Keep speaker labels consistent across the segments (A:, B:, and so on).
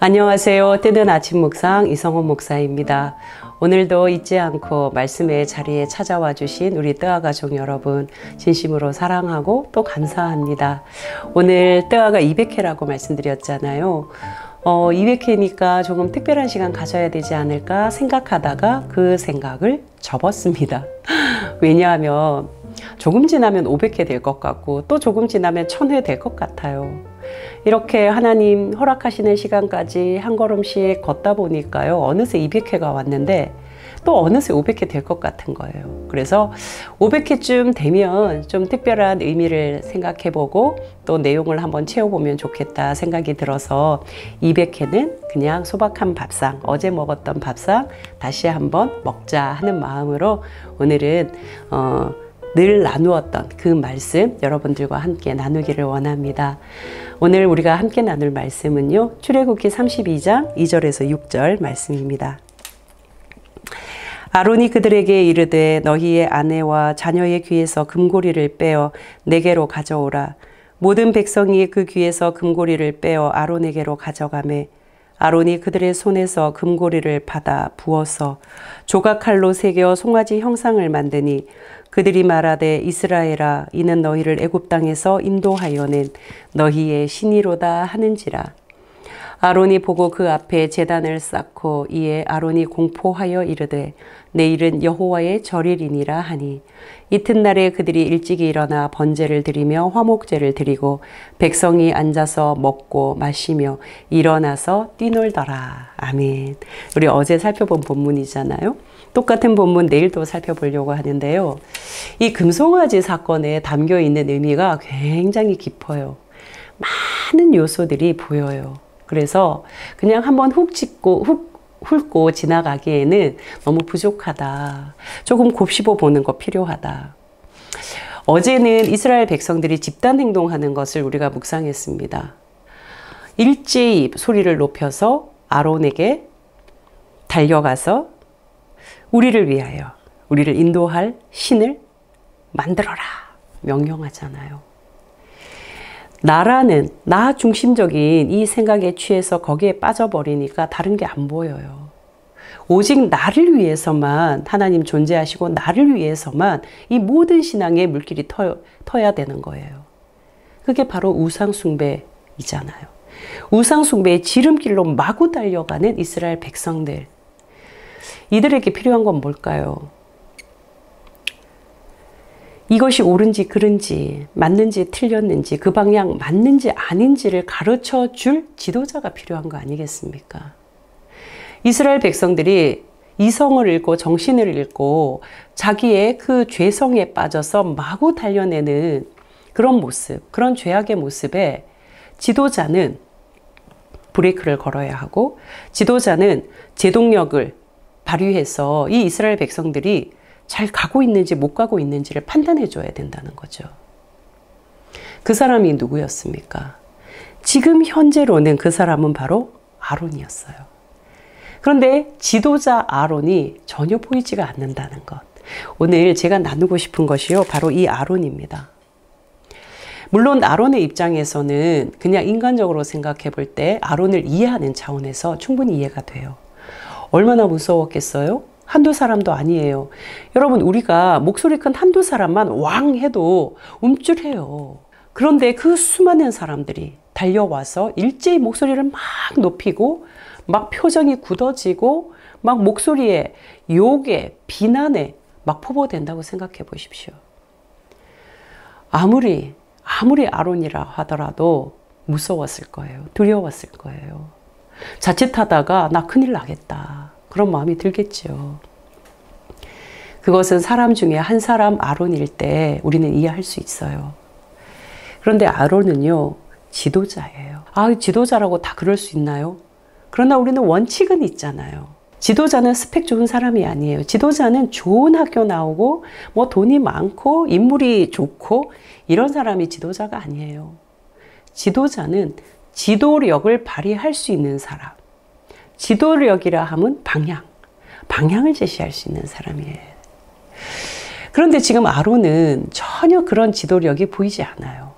A: 안녕하세요. 뜨는 아침 묵상 이성호 목사입니다. 오늘도 잊지 않고 말씀의 자리에 찾아와 주신 우리 뜨아 가족 여러분 진심으로 사랑하고 또 감사합니다. 오늘 뜨아가 200회라고 말씀드렸잖아요. 200회니까 조금 특별한 시간 가져야 되지 않을까 생각하다가 그 생각을 접었습니다. 왜냐하면 조금 지나면 500회 될 것 같고 또 조금 지나면 1000회 될 것 같아요. 이렇게 하나님 허락하시는 시간까지 한 걸음씩 걷다 보니까요. 어느새 200회가 왔는데 또 어느새 500회 될 것 같은 거예요. 그래서 500회쯤 되면 좀 특별한 의미를 생각해보고 또 내용을 한번 채워보면 좋겠다 생각이 들어서 200회는 그냥 소박한 밥상, 어제 먹었던 밥상 다시 한번 먹자 하는 마음으로 오늘은 늘 나누었던 그 말씀 여러분들과 함께 나누기를 원합니다. 오늘 우리가 함께 나눌 말씀은요. 출애굽기 32장 2절에서 6절 말씀입니다. 아론이 그들에게 이르되 너희의 아내와 자녀의 귀에서 금고리를 빼어 내게로 가져오라. 모든 백성이 그 귀에서 금고리를 빼어 아론에게로 가져가매 아론이 그들의 손에서 금고리를 받아 부어서 조각칼로 새겨 송아지 형상을 만드니 그들이 말하되 이스라엘아 이는 너희를 애굽 땅에서 인도하여낸 너희의 신이로다 하는지라. 아론이 보고 그 앞에 제단을 쌓고 이에 아론이 공포하여 이르되 내일은 여호와의 절일이니라 하니 이튿날에 그들이 일찍이 일어나 번제를 드리며 화목제를 드리고 백성이 앉아서 먹고 마시며 일어나서 뛰놀더라. 아멘. 우리 어제 살펴본 본문이잖아요. 똑같은 본문 내일도 살펴보려고 하는데요. 이 금송아지 사건에 담겨 있는 의미가 굉장히 깊어요. 많은 요소들이 보여요. 그래서 그냥 한번 훑고 지나가기에는 너무 부족하다. 조금 곱씹어 보는 거 필요하다. 어제는 이스라엘 백성들이 집단 행동하는 것을 우리가 묵상했습니다. 일제히 소리를 높여서 아론에게 달려가서 우리를 위하여 우리를 인도할 신을 만들어라 명령하잖아요. 나라는 나 중심적인 이 생각에 취해서 거기에 빠져버리니까 다른 게 안 보여요. 오직 나를 위해서만 하나님 존재하시고 나를 위해서만 이 모든 신앙의 물길이 터야 되는 거예요. 그게 바로 우상숭배이잖아요. 우상숭배의 지름길로 마구 달려가는 이스라엘 백성들. 이들에게 필요한 건 뭘까요? 이것이 옳은지 그른지 맞는지 틀렸는지 그 방향 맞는지 아닌지를 가르쳐 줄 지도자가 필요한 거 아니겠습니까? 이스라엘 백성들이 이성을 잃고 정신을 잃고 자기의 그 죄성에 빠져서 마구 달려내는 그런 모습, 그런 죄악의 모습에 지도자는 브레이크를 걸어야 하고 지도자는 제동력을 발휘해서 이 이스라엘 백성들이 잘 가고 있는지 못 가고 있는지를 판단해 줘야 된다는 거죠. 그 사람이 누구였습니까? 지금 현재로는 그 사람은 바로 아론이었어요. 그런데 지도자 아론이 전혀 보이지가 않는다는 것. 오늘 제가 나누고 싶은 것이요. 바로 이 아론입니다. 물론 아론의 입장에서는 그냥 인간적으로 생각해 볼 때 아론을 이해하는 차원에서 충분히 이해가 돼요. 얼마나 무서웠겠어요? 한두 사람도 아니에요. 여러분 우리가 목소리 큰 한두 사람만 왕 해도 움찔해요. 그런데 그 수많은 사람들이 달려와서 일제히 목소리를 막 높이고 막 표정이 굳어지고 막 목소리에 욕에 비난에 막 포보된다고 생각해 보십시오. 아무리 아론이라 하더라도 무서웠을 거예요. 두려웠을 거예요. 자칫하다가 나 큰일 나겠다. 그런 마음이 들겠죠. 그것은 사람 중에 한 사람 아론일 때 우리는 이해할 수 있어요. 그런데 아론은요, 지도자예요. 지도자라고 다 그럴 수 있나요? 그러나 우리는 원칙은 있잖아요. 지도자는 스펙 좋은 사람이 아니에요. 지도자는 좋은 학교 나오고 뭐 돈이 많고 인물이 좋고 이런 사람이 지도자가 아니에요. 지도자는 지도력을 발휘할 수 있는 사람. 지도력이라 하면 방향을 제시할 수 있는 사람이에요. 그런데 지금 아론은 전혀 그런 지도력이 보이지 않아요.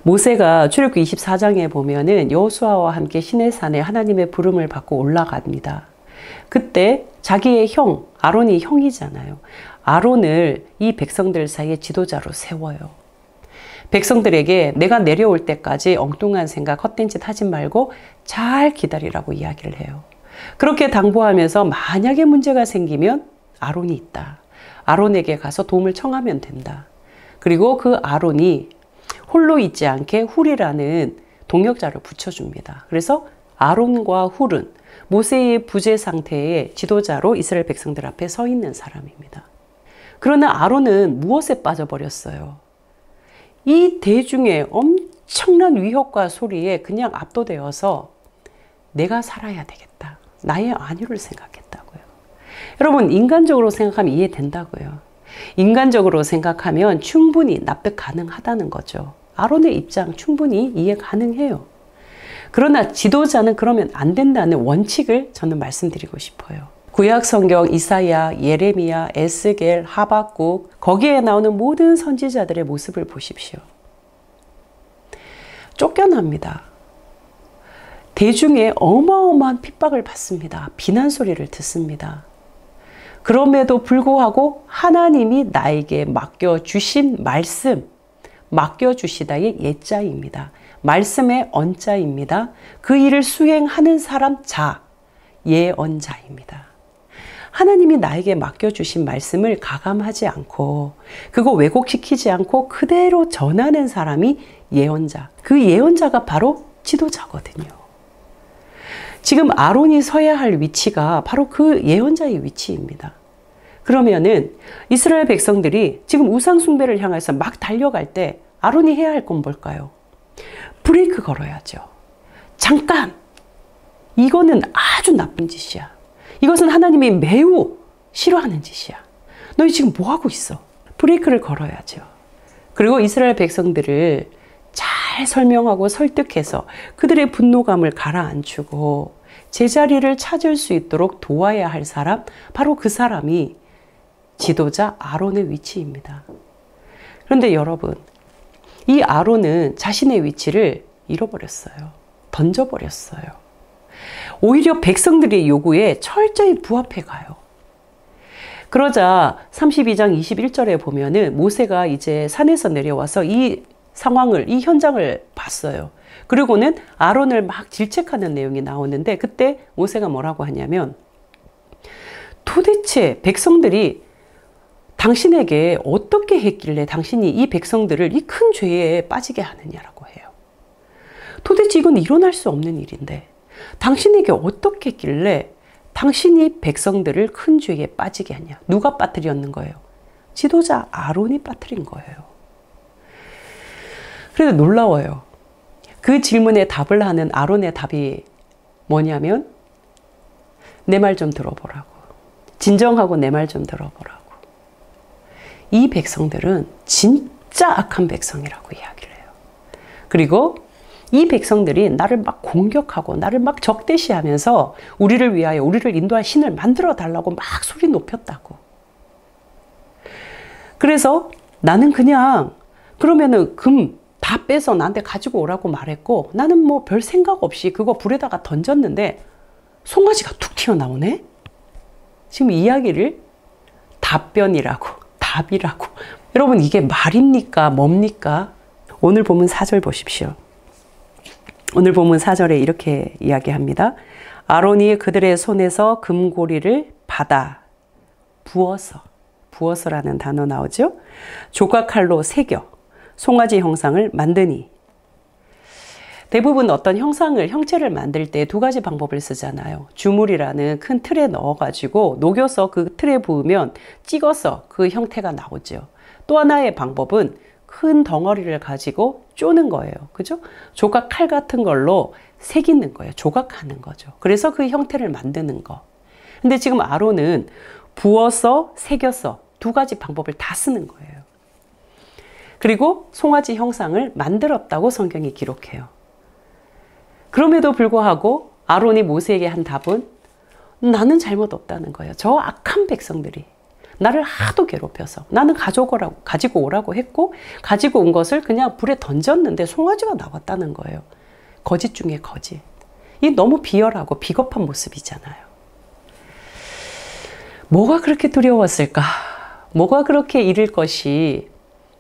A: 모세가 출애굽기 24장에 보면은 여호수아와 함께 시내산에 하나님의 부름을 받고 올라갑니다. 그때 자기의 형, 아론이 형이잖아요. 아론을 이 백성들 사이에 지도자로 세워요. 백성들에게 내가 내려올 때까지 엉뚱한 생각, 헛된 짓 하지 말고 잘 기다리라고 이야기를 해요. 그렇게 당부하면서 만약에 문제가 생기면 아론이 있다. 아론에게 가서 도움을 청하면 된다. 그리고 그 아론이 홀로 있지 않게 훌이라는 동역자를 붙여줍니다. 그래서 아론과 훌은 모세의 부재 상태의 지도자로 이스라엘 백성들 앞에 서 있는 사람입니다. 그러나 아론은 무엇에 빠져버렸어요? 이 대중의 엄청난 위협과 소리에 그냥 압도되어서 내가 살아야 되겠다. 나의 안위를 생각했다고요. 여러분, 인간적으로 생각하면 이해된다고요. 인간적으로 생각하면 충분히 납득 가능하다는 거죠. 아론의 입장 충분히 이해 가능해요. 그러나 지도자는 그러면 안 된다는 원칙을 저는 말씀드리고 싶어요. 구약 성경 이사야, 예레미야, 에스겔, 하박국 거기에 나오는 모든 선지자들의 모습을 보십시오. 쫓겨납니다. 대중의 어마어마한 핍박을 받습니다. 비난 소리를 듣습니다. 그럼에도 불구하고 하나님이 나에게 맡겨주신 말씀, 맡겨주시다의 예자입니다. 말씀의 언자입니다. 그 일을 수행하는 사람 자, 예언자입니다. 하나님이 나에게 맡겨주신 말씀을 가감하지 않고 그거 왜곡시키지 않고 그대로 전하는 사람이 예언자. 그 예언자가 바로 지도자거든요. 지금 아론이 서야 할 위치가 바로 그 예언자의 위치입니다. 그러면은 이스라엘 백성들이 지금 우상 숭배를 향해서 막 달려갈 때 아론이 해야 할 건 뭘까요? 브레이크 걸어야죠. 잠깐! 이거는 아주 나쁜 짓이야. 이것은 하나님이 매우 싫어하는 짓이야. 너희 지금 뭐 하고 있어? 브레이크를 걸어야죠. 그리고 이스라엘 백성들을 잘 설명하고 설득해서 그들의 분노감을 가라앉히고 제자리를 찾을 수 있도록 도와야 할 사람, 바로 그 사람이 지도자 아론의 위치입니다. 그런데 여러분, 이 아론은 자신의 위치를 잃어버렸어요. 던져버렸어요. 오히려 백성들의 요구에 철저히 부합해 가요. 그러자 32장 21절에 보면은 모세가 이제 산에서 내려와서 이 상황을, 이 현장을 봤어요. 그리고는 아론을 막 질책하는 내용이 나오는데 그때 모세가 뭐라고 하냐면 도대체 백성들이 당신에게 어떻게 했길래 당신이 이 백성들을 이 큰 죄에 빠지게 하느냐라고 해요. 도대체 이건 일어날 수 없는 일인데 당신에게 어떻게 했길래 당신이 백성들을 큰 죄에 빠지게 하냐. 누가 빠뜨렸는 거예요? 지도자 아론이 빠뜨린 거예요. 그래서 놀라워요. 그 질문에 답을 하는 아론의 답이 뭐냐면 내 말 좀 들어보라고. 진정하고 내 말 좀 들어보라고. 이 백성들은 진짜 악한 백성이라고 이야기를 해요. 그리고 이 백성들이 나를 막 공격하고 나를 막 적대시하면서 우리를 위하여 우리를 인도할 신을 만들어 달라고 막 소리 높였다고. 그래서 나는 그냥 그러면은 금 다 빼서 나한테 가지고 오라고 말했고 나는 뭐 별 생각 없이 그거 불에다가 던졌는데 송아지가 툭 튀어나오네? 지금 이야기를 답변이라고, 답이라고. 여러분, 이게 말입니까? 뭡니까? 오늘 본문 4절 보십시오. 오늘 본문 4절에 이렇게 이야기합니다. 아론이 그들의 손에서 금고리를 받아 부어서라는 단어 나오죠. 조각칼로 새겨 송아지 형상을 만드니. 대부분 어떤 형체를 만들 때 두 가지 방법을 쓰잖아요. 주물이라는 큰 틀에 넣어가지고 녹여서 그 틀에 부으면 찍어서 그 형태가 나오죠. 또 하나의 방법은 큰 덩어리를 가지고 쪼는 거예요. 그죠? 조각 칼 같은 걸로 새기는 거예요. 조각하는 거죠. 그래서 그 형태를 만드는 거. 근데 지금 아론은 부어서 새겨서 두 가지 방법을 다 쓰는 거예요. 그리고 송아지 형상을 만들었다고 성경이 기록해요. 그럼에도 불구하고 아론이 모세에게 한 답은 나는 잘못 없다는 거예요. 저 악한 백성들이 나를 하도 괴롭혀서 나는 가지고 오라고 했고 가지고 온 것을 그냥 불에 던졌는데 송아지가 나왔다는 거예요. 거짓 중에 거짓. 이 너무 비열하고 비겁한 모습이잖아요. 뭐가 그렇게 두려웠을까? 뭐가 그렇게 잃을 것이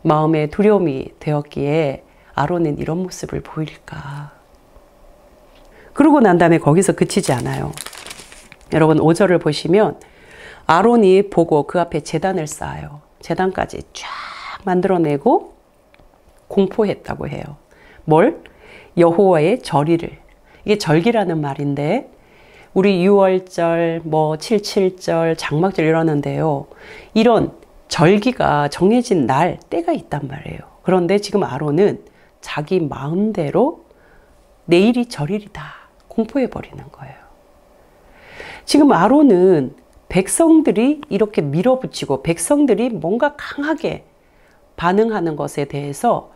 A: 마음에 두려움이 되었기에 아론은 이런 모습을 보일까? 그러고 난 다음에 거기서 그치지 않아요. 여러분 5절을 보시면 아론이 보고 그 앞에 제단을 쌓아요. 제단까지 쫙 만들어내고 공포했다고 해요. 뭘? 여호와의 절기를. 이게 절기라는 말인데 우리 6월절, 뭐 77절, 장막절 이러는데요. 이런 절기가 정해진 날, 때가 있단 말이에요. 그런데 지금 아론은 자기 마음대로 내일이 절일이다. 공포해버리는 거예요. 지금 아론은 백성들이 이렇게 밀어붙이고 백성들이 뭔가 강하게 반응하는 것에 대해서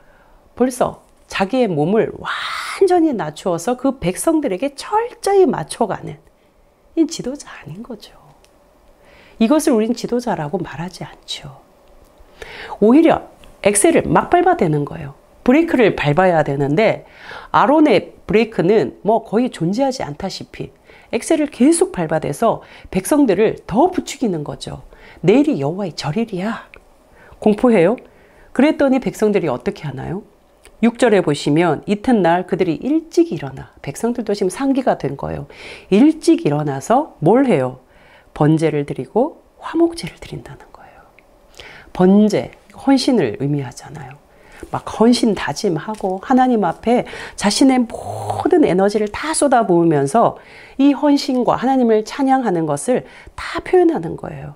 A: 벌써 자기의 몸을 완전히 낮추어서 그 백성들에게 철저히 맞춰가는 이 지도자 아닌 거죠. 이것을 우린 지도자라고 말하지 않죠. 오히려 엑셀을 막 밟아대는 거예요. 브레이크를 밟아야 되는데 아론의 브레이크는 뭐 거의 존재하지 않다시피 엑셀을 계속 밟아대서 백성들을 더 부추기는 거죠. 내일이 여호와의 절일이야. 공포해요. 그랬더니 백성들이 어떻게 하나요? 6절에 보시면 이튿날 그들이 일찍 일어나, 백성들도 지금 상기가 된 거예요. 일찍 일어나서 뭘 해요? 번제를 드리고 화목제를 드린다는 거예요. 번제, 헌신을 의미하잖아요. 막 헌신 다짐하고 하나님 앞에 자신의 모든 에너지를 다 쏟아부으면서 이 헌신과 하나님을 찬양하는 것을 다 표현하는 거예요.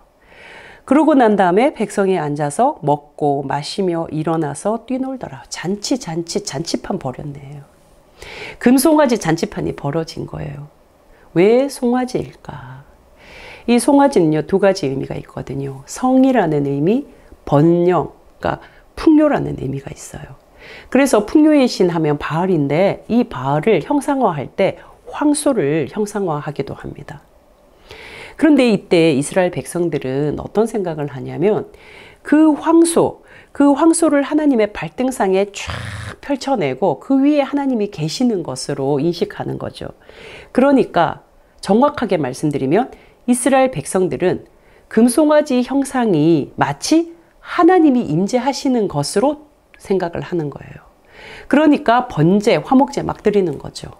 A: 그러고 난 다음에 백성이 앉아서 먹고 마시며 일어나서 뛰놀더라. 잔치판 벌였네요. 금송아지 잔치판이 벌어진 거예요. 왜 송아지일까? 이 송아지는요, 두 가지 의미가 있거든요. 성이라는 의미, 번영, 그러니까 풍요라는 의미가 있어요. 그래서 풍요의 신 하면 바알인데 이 바알을 형상화할 때 황소를 형상화하기도 합니다. 그런데 이때 이스라엘 백성들은 어떤 생각을 하냐면 그 황소를 하나님의 발등상에 쫙 펼쳐내고 그 위에 하나님이 계시는 것으로 인식하는 거죠. 그러니까 정확하게 말씀드리면 이스라엘 백성들은 금송아지 형상이 마치 하나님이 임재하시는 것으로 생각을 하는 거예요. 그러니까 번제, 화목제 막 드리는 거죠.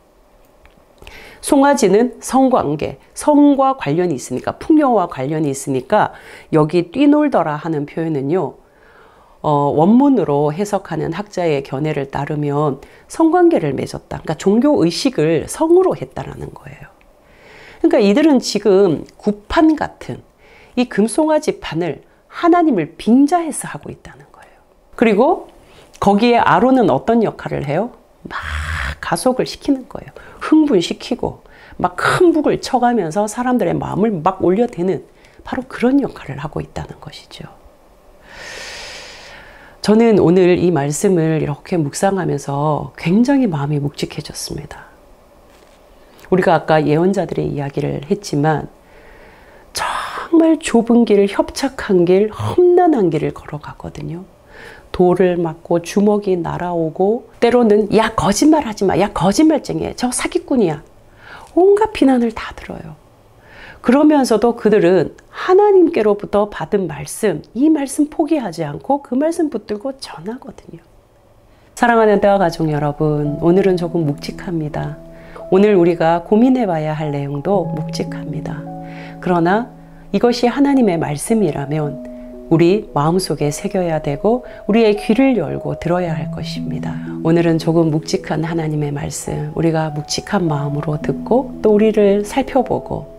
A: 송아지는 성관계, 성과 관련이 있으니까, 풍요와 관련이 있으니까 여기 뛰놀더라 하는 표현은요, 원문으로 해석하는 학자의 견해를 따르면 성관계를 맺었다. 그러니까 종교의식을 성으로 했다라는 거예요. 그러니까 이들은 지금 구판 같은 이 금송아지 판을 하나님을 빙자해서 하고 있다는 거예요. 그리고 거기에 아론은 어떤 역할을 해요? 막 가속을 시키는 거예요. 흥분시키고 막 큰 북을 쳐가면서 사람들의 마음을 막 올려대는 바로 그런 역할을 하고 있다는 것이죠. 저는 오늘 이 말씀을 이렇게 묵상하면서 굉장히 마음이 묵직해졌습니다. 우리가 아까 예언자들의 이야기를 했지만 정말 좁은 길, 협착한 길, 험난한 길을 걸어가거든요. 돌을 맞고 주먹이 날아오고 때로는 야 거짓말하지 마, 야 거짓말쟁이야, 저 사기꾼이야. 온갖 비난을 다 들어요. 그러면서도 그들은 하나님께로부터 받은 말씀, 이 말씀 포기하지 않고 그 말씀 붙들고 전하거든요. 사랑하는 때와 가족 여러분, 오늘은 조금 묵직합니다. 오늘 우리가 고민해 봐야 할 내용도 묵직합니다. 그러나 이것이 하나님의 말씀이라면 우리 마음속에 새겨야 되고 우리의 귀를 열고 들어야 할 것입니다. 오늘은 조금 묵직한 하나님의 말씀, 우리가 묵직한 마음으로 듣고 또 우리를 살펴보고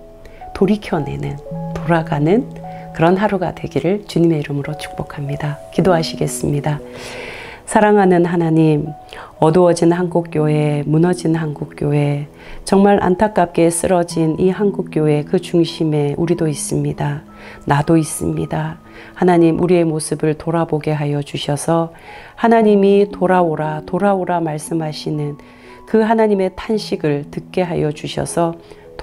A: 돌이켜내는, 돌아가는 그런 하루가 되기를 주님의 이름으로 축복합니다. 기도하시겠습니다. 사랑하는 하나님, 어두워진 한국교회, 무너진 한국교회, 정말 안타깝게 쓰러진 이 한국교회 그 중심에 우리도 있습니다. 나도 있습니다. 하나님, 우리의 모습을 돌아보게 하여 주셔서 하나님이 돌아오라, 돌아오라 말씀하시는 그 하나님의 탄식을 듣게 하여 주셔서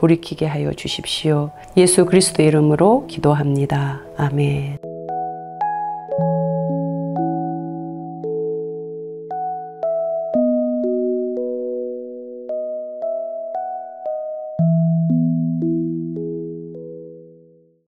A: 돌이키게 하여 주십시오. 예수 그리스도의 이름으로 기도합니다. 아멘.